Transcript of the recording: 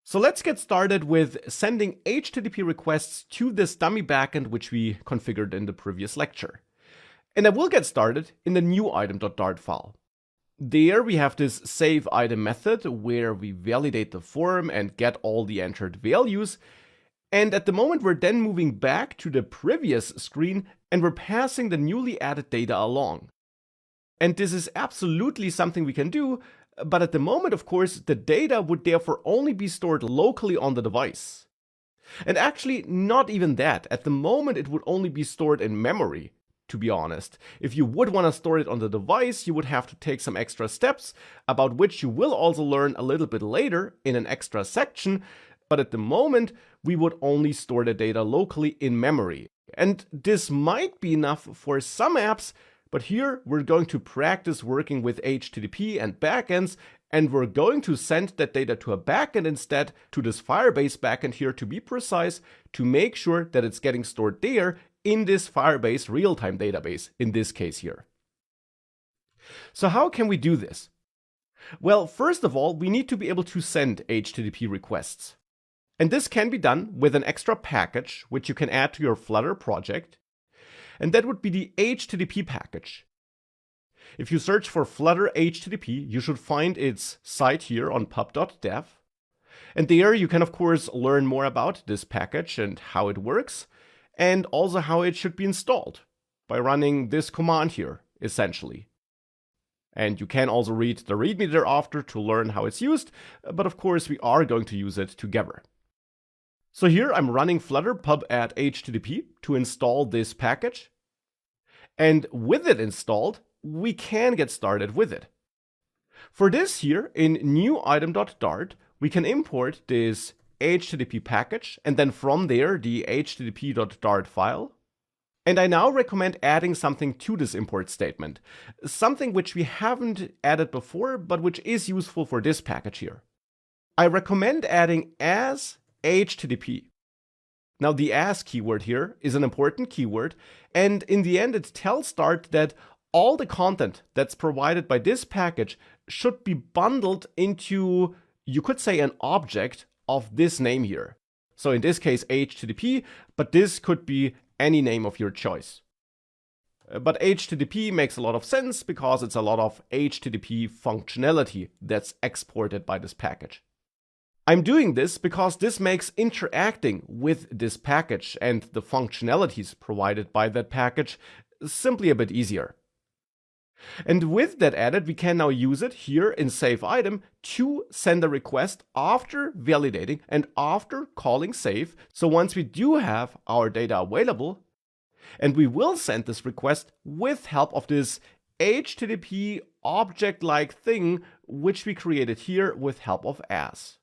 So let's get started with sending HTTP requests to this dummy backend which we configured in the previous lecture. And I will get started in the new item.dart file. There we have this save item method where we validate the form and get all the entered values. And at the moment we're then moving back to the previous screen and we're passing the newly added data along. And this is absolutely something we can do, but at the moment, of course, the data would therefore only be stored locally on the device. And actually, not even that. At the moment, it would only be stored in memory, to be honest. If you would want to store it on the device, you would have to take some extra steps, about which you will also learn a little bit later in an extra section. But at the moment, we would only store the data locally in memory. And this might be enough for some apps, but here we're going to practice working with HTTP and backends, and we're going to send that data to a backend instead, to this Firebase backend here to be precise, to make sure that it's getting stored there in this Firebase real-time database, in this case here. So how can we do this? Well, first of all, we need to be able to send HTTP requests. And this can be done with an extra package, which you can add to your Flutter project. And that would be the HTTP package. If you search for Flutter HTTP, you should find its site here on pub.dev. And there you can, of course, learn more about this package and how it works, and also how it should be installed by running this command here, essentially. And you can also read the README thereafter to learn how it's used, but of course we are going to use it together. So here I'm running flutter pub add HTTP to install this package. And with it installed, we can get started with it. For this here, in new item.dart, we can import this HTTP package and then from there the http.dart file. And I now recommend adding something to this import statement, something which we haven't added before, but which is useful for this package here. I recommend adding as HTTP. Now the as keyword here is an important keyword, and in the end it tells Dart that all the content that's provided by this package should be bundled into, you could say, an object of this name here. So in this case HTTP, but this could be any name of your choice. But HTTP makes a lot of sense because it's a lot of HTTP functionality that's exported by this package. I'm doing this because this makes interacting with this package and the functionalities provided by that package simply a bit easier. And with that added, we can now use it here in save item to send a request after validating and after calling save. So once we do have our data available, and we will send this request with help of this HTTP object-like thing, which we created here with help of as.